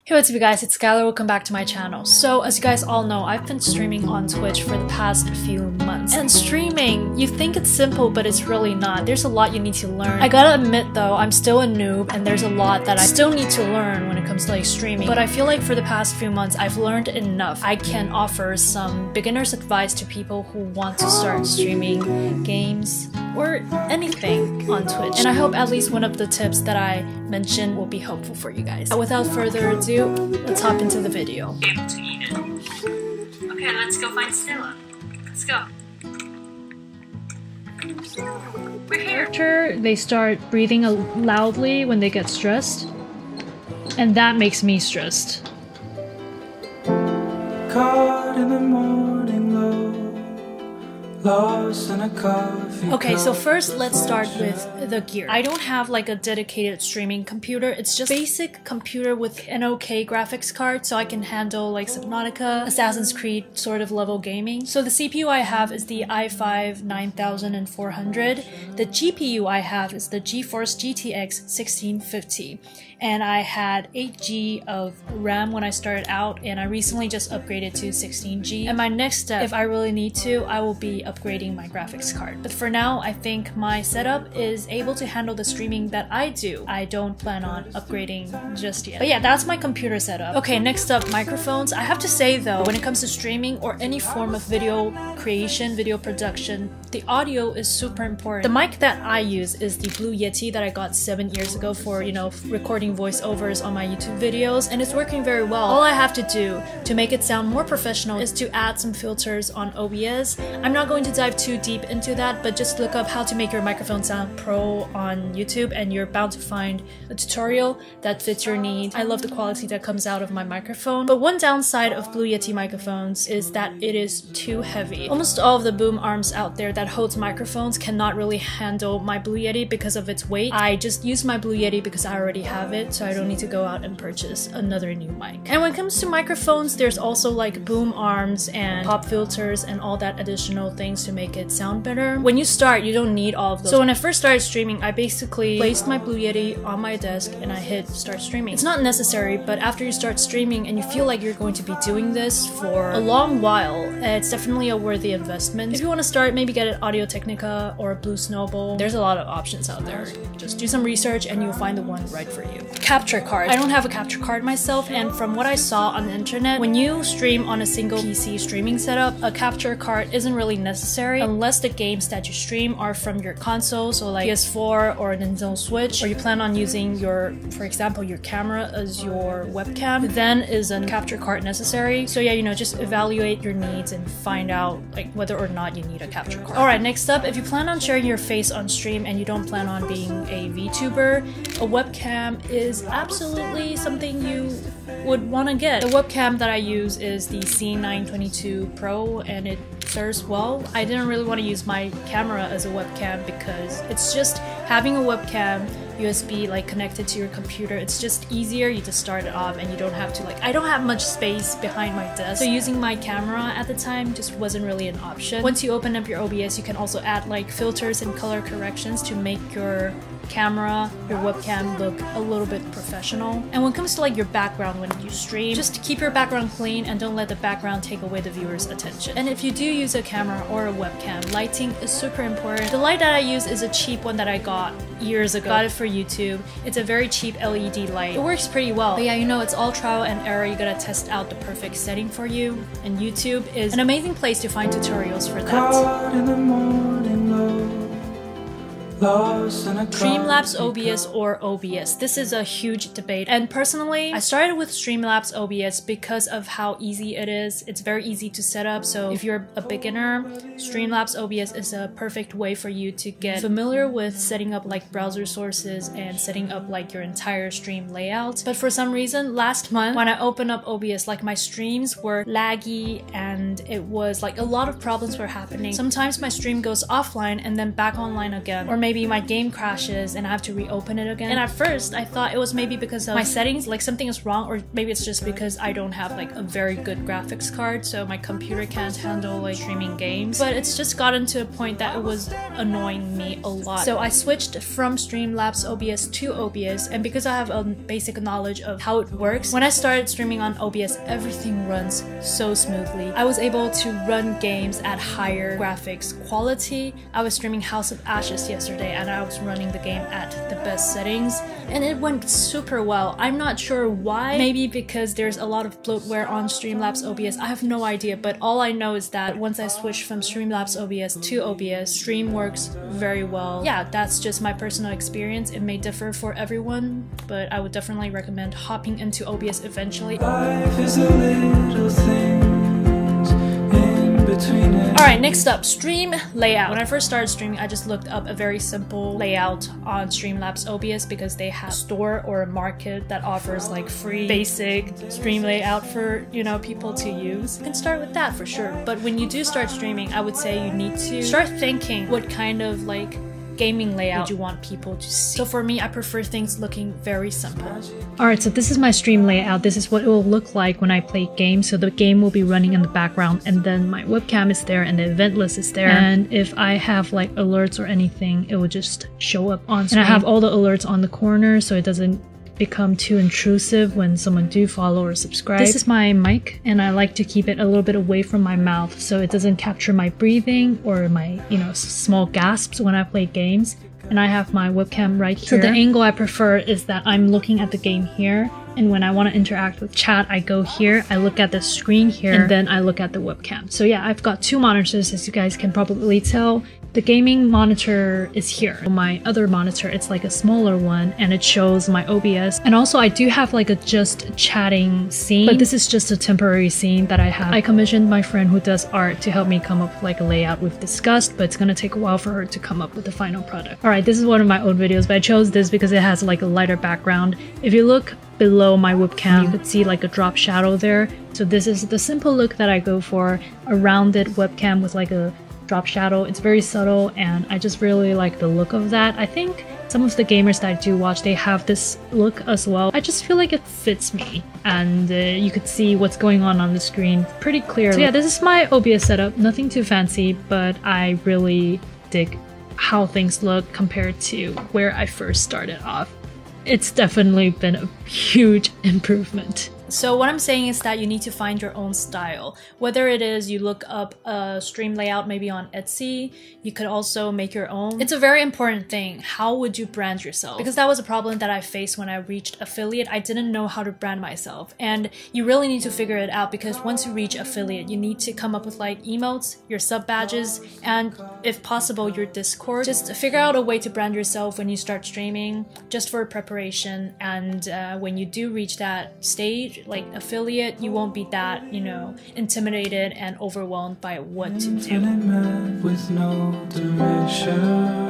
Hey, what's up you guys, it's Skylar, welcome back to my channel. So as you guys all know, I've been streaming on Twitch for the past few months. And streaming, you think it's simple, but it's really not. There's a lot you need to learn. I gotta admit though, I'm still a noob and there's a lot that I still need to learn when it comes to like streaming. But I feel like for the past few months, I've learned enough. I can offer some beginner's advice to people who want to start streaming games or anything on Twitch. And I hope at least one of the tips that I mentioned will be helpful for you guys. Without further ado, let's hop into the video. Able to eat it. Okay, let's go find Stella. Let's go. We're here. After they start breathing loudly when they get stressed, and that makes me stressed. Caught in the morning glow, lost in a coffee. Okay, so first let's start with the gear. I don't have like a dedicated streaming computer. It's just basic computer with an okay graphics card so I can handle like Subnautica, Assassin's Creed sort of level gaming. So the CPU I have is the i5 9400. The GPU I have is the GeForce GTX 1650. And I had 8GB of RAM when I started out, and I recently just upgraded to 16GB. And my next step, if I really need to, I will be upgrading my graphics card. But for now, I think my setup is able to handle the streaming that I do. I don't plan on upgrading just yet. But yeah, that's my computer setup. Okay, next up, microphones. I have to say though, when it comes to streaming or any form of video creation, video production, the audio is super important. The mic that I use is the Blue Yeti that I got 7 years ago for, you know, recording voiceovers on my YouTube videos, and it's working very well. All I have to do to make it sound more professional is to add some filters on OBS. I'm not going to dive too deep into that, but just look up how to make your microphone sound pro on YouTube and you're bound to find a tutorial that fits your need. I love the quality that comes out of my microphone, but one downside of Blue Yeti microphones is that it is too heavy. Almost all of the boom arms out there that holds microphones cannot really handle my Blue Yeti because of its weight. I just use my Blue Yeti because I already have it, so I don't need to go out and purchase another new mic. And when it comes to microphones, there's also like boom arms and pop filters and all that additional things to make it sound better. When you start, you don't need all of those. So when I first started streaming, I basically placed my Blue Yeti on my desk and I hit start streaming. It's not necessary, but after you start streaming and you feel like you're going to be doing this for a long while, it's definitely a worthy investment. If you want to start, maybe get an Audio-Technica or a Blue Snowball. There's a lot of options out there. Just do some research and you'll find the one right for you. Capture card. I don't have a capture card myself, and from what I saw on the internet, when you stream on a single PC streaming setup, a capture card isn't really necessary unless the games that you stream are from your console, so like PS4 or Nintendo Switch, or you plan on using your, for example, your camera as your webcam, then is a capture card necessary. So yeah, you know, just evaluate your needs and find out like whether or not you need a capture card. Alright, next up, if you plan on sharing your face on stream and you don't plan on being a VTuber, a webcam is absolutely something you would want to get. The webcam that I use is the C922 Pro and it serves well. I didn't really want to use my camera as a webcam because it's just having a webcam USB like connected to your computer, it's just easier. You just start it off and you don't have to like, I don't have much space behind my desk, so using my camera at the time just wasn't really an option. Once you open up your OBS, you can also add like filters and color corrections to make your camera, your webcam look a little bit professional. And when it comes to like your background when you stream, just keep your background clean and don't let the background take away the viewer's attention. And if you do use a camera or a webcam, lighting is super important. The light that I use is a cheap one that I got years ago. Got it for YouTube. It's a very cheap LED light. It works pretty well. But yeah, you know, it's all trial and error. You gotta test out the perfect setting for you. And YouTube is an amazing place to find tutorials for that. Caught in the morning glow, lost in a Streamlabs OBS or OBS. This is a huge debate, and personally I started with Streamlabs OBS because of how easy it is. It's very easy to set up, so if you're a beginner, Streamlabs OBS is a perfect way for you to get familiar with setting up like browser sources and setting up like your entire stream layout. But for some reason last month when I opened up OBS, like my streams were laggy and it was like a lot of problems were happening. Sometimes my stream goes offline and then back online again, or maybe my game crashes and I have to reopen it again. And at first I thought it was maybe because of my settings, like something is wrong, or maybe it's just because I don't have like a very good graphics card, so my computer can't handle like streaming games. But it's just gotten to a point that it was annoying me a lot. So I switched from Streamlabs OBS to OBS, and because I have a basic knowledge of how it works, when I started streaming on OBS, everything runs so smoothly. I was able to run games at higher graphics quality. I was streaming House of Ashes yesterday and I was running the game at the best settings, and it went super well. I'm not sure why. Maybe because there's a lot of bloatware on Streamlabs OBS. I have no idea, but all I know is that once I switched from Streamlabs OBS to OBS, stream works very well. Yeah, that's just my personal experience. It may differ for everyone, but I would definitely recommend hopping into OBS eventually. Life is a little things in between it. Alright, next up, stream layout. When I first started streaming, I just looked up a very simple layout on Streamlabs OBS because they have a store or a market that offers like free basic stream layout for, you know, people to use. You can start with that for sure. But when you do start streaming, I would say you need to start thinking what kind of like gaming layout you want people to see. So for me, I prefer things looking very simple. Alright, so this is my stream layout. This is what it will look like when I play games. So the game will be running in the background, and then my webcam is there and the event list is there. And if I have like alerts or anything, it will just show up on screen. And I have all the alerts on the corner so it doesn't become too intrusive when someone do follow or subscribe. This is my mic, and I like to keep it a little bit away from my mouth so it doesn't capture my breathing or my, you know, small gasps when I play games. And I have my webcam right here. So the angle I prefer is that I'm looking at the game here, and when I want to interact with chat, I go here, I look at the screen here, and then I look at the webcam. So yeah, I've got two monitors, as you guys can probably tell. The gaming monitor is here. My other monitor, it's like a smaller one, and it shows my OBS. And also I do have like a just chatting scene, but this is just a temporary scene that I have. I commissioned my friend who does art to help me come up with like a layout we've discussed, but it's gonna take a while for her to come up with the final product. Alright, this is one of my old videos, but I chose this because it has like a lighter background. If you look below my webcam, you could see like a drop shadow there. So this is the simple look that I go for, a rounded webcam with like a drop shadow. It's very subtle and I just really like the look of that. I think some of the gamers that I do watch, they have this look as well. I just feel like it fits me, and you could see what's going on the screen pretty clearly. So yeah, this is my OBS setup. Nothing too fancy, but I really dig how things look compared to where I first started off. It's definitely been a huge improvement. So what I'm saying is that you need to find your own style. Whether it is you look up a stream layout maybe on Etsy, you could also make your own. It's a very important thing. How would you brand yourself? Because that was a problem that I faced when I reached affiliate. I didn't know how to brand myself. And you really need to figure it out, because once you reach affiliate, you need to come up with like emotes, your sub badges, and if possible, your Discord. Just figure out a way to brand yourself when you start streaming, just for preparation. And when you do reach that stage, like affiliate, you won't be that, you know, intimidated and overwhelmed by what to do. With no direction.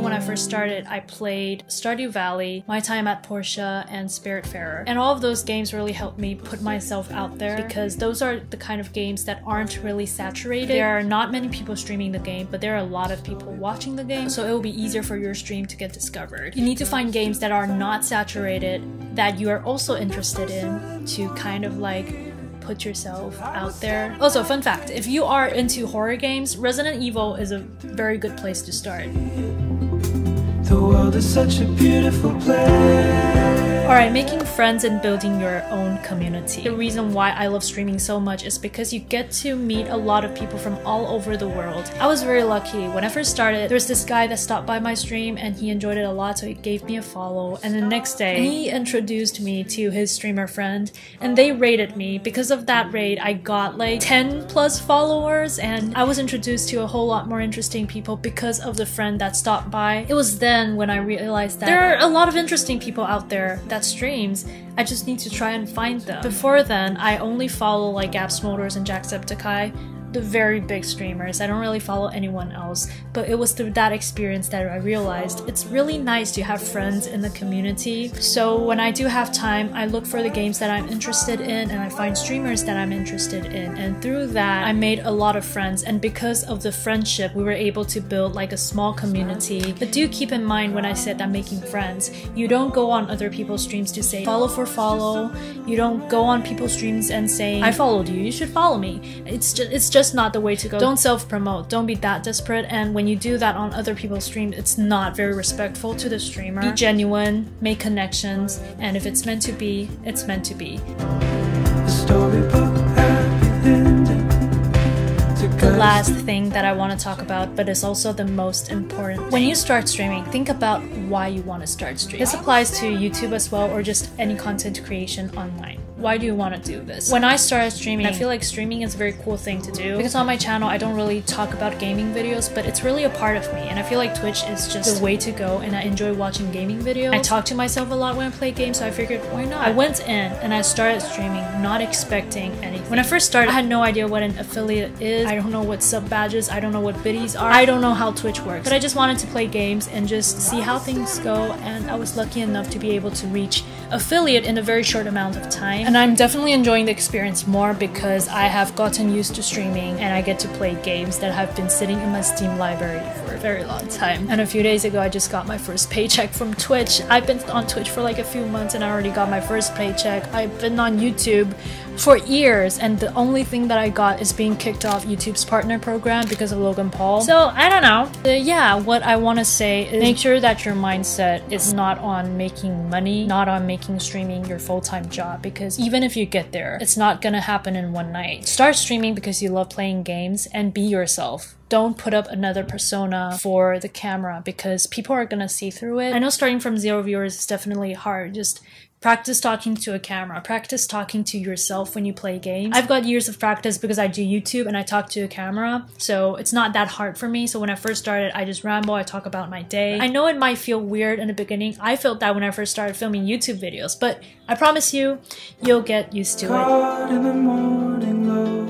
When I first started, I played Stardew Valley, My Time at Portia, and Spiritfarer. And all of those games really helped me put myself out there, because those are the kind of games that aren't really saturated. There are not many people streaming the game, but there are a lot of people watching the game, so it will be easier for your stream to get discovered. You need to find games that are not saturated, that you are also interested in, to kind of like put yourself out there. Also, fun fact, if you are into horror games, Resident Evil is a very good place to start. The world is such a beautiful place. Alright, making friends and building your own community. The reason why I love streaming so much is because you get to meet a lot of people from all over the world. I was very lucky. When I first started, there was this guy that stopped by my stream and he enjoyed it a lot, so he gave me a follow. And the next day, he introduced me to his streamer friend, and they rated me. Because of that raid, I got like 10 plus followers, and I was introduced to a whole lot more interesting people because of the friend that stopped by. It was then when I realized that there are a lot of interesting people out there that streams. I just need to try and find them. Before then, I only follow like Gabsmolders and Jacksepticeye, the very big streamers. I don't really follow anyone else, but it was through that experience that I realized it's really nice to have friends in the community. So when I do have time, I look for the games that I'm interested in and I find streamers that I'm interested in, and through that I made a lot of friends, and because of the friendship we were able to build like a small community. But do keep in mind when I said I'm making friends, you don't go on other people's streams to say follow for follow. You don't go on people's streams and say I followed you, you should follow me. It's just not the way to go. Don't self-promote, don't be that desperate, and when you do that on other people's streams, it's not very respectful to the streamer. Be genuine, make connections, and if it's meant to be, it's meant to be. The last thing that I want to talk about, but it's also the most important. When you start streaming, think about why you want to start streaming. This applies to YouTube as well, or just any content creation online. Why do you want to do this? When I started streaming, I feel like streaming is a very cool thing to do, because on my channel I don't really talk about gaming videos, but it's really a part of me, and I feel like Twitch is just the way to go, and I enjoy watching gaming videos. I talk to myself a lot when I play games, so I figured why not? I went in and I started streaming not expecting anything. When I first started, I had no idea what an affiliate is. I don't know what sub badges, I don't know what biddies are, I don't know how Twitch works, but I just wanted to play games and just see how things go, and I was lucky enough to be able to reach affiliate in a very short amount of time. And I'm definitely enjoying the experience more because I have gotten used to streaming and I get to play games that have been sitting in my Steam library for a very long time. And a few days ago I just got my first paycheck from Twitch. I've been on Twitch for like a few months and I already got my first paycheck. I've been on YouTube for years and the only thing that I got is being kicked off YouTube's partner program because of Logan Paul. So I don't know. Yeah, what I want to say is make sure that your mindset is not on making money, not on making streaming your full-time job, because even if you get there, it's not gonna happen in one night. Start streaming because you love playing games and be yourself. Don't put up another persona for the camera because people are gonna see through it. I know starting from 0 viewers is definitely hard. Just practice talking to a camera. Practice talking to yourself when you play games. I've got years of practice because I do YouTube and I talk to a camera, so it's not that hard for me. So when I first started, I just ramble, I talk about my day. I know it might feel weird in the beginning. I felt that when I first started filming YouTube videos, but I promise you, you'll get used to it. In the morning glow,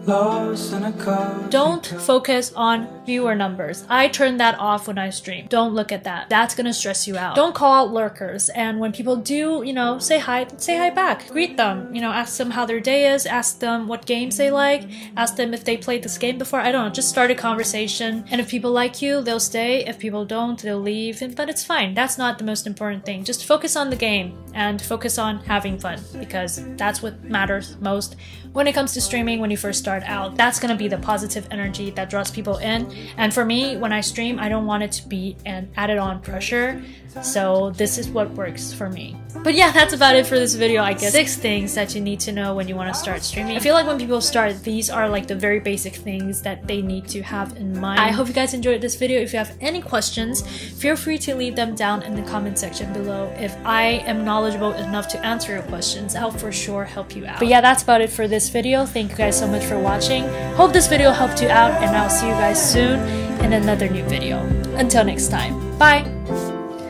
lost in a car. Don't focus on viewer numbers. I turn that off when I stream. Don't look at that. That's gonna stress you out. Don't call out lurkers, and when people do, you know, say hi back. Greet them, you know, ask them how their day is, ask them what games they like, ask them if they played this game before. I don't know, just start a conversation, and if people like you, they'll stay. If people don't, they'll leave, but it's fine. That's not the most important thing. Just focus on the game and focus on having fun, because that's what matters most when it comes to streaming. When you first start out, that's gonna be the positive energy that draws people in. And for me, when I stream, I don't want it to be an added on pressure, so this is what works for me. But yeah, that's about it for this video, I guess. 6 things that you need to know when you want to start streaming. I feel like when people start, these are like the very basic things that they need to have in mind. I hope you guys enjoyed this video. If you have any questions, feel free to leave them down in the comment section below. If I am knowledgeable enough to answer your questions, I'll for sure help you out. But yeah, that's about it for this video. Thank you guys so much for watching. Hope this video helped you out, and I'll see you guys soon in another new video. Until next time, bye!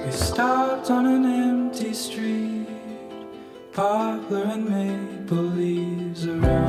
We stopped on an empty street, poplar and maple leaves around.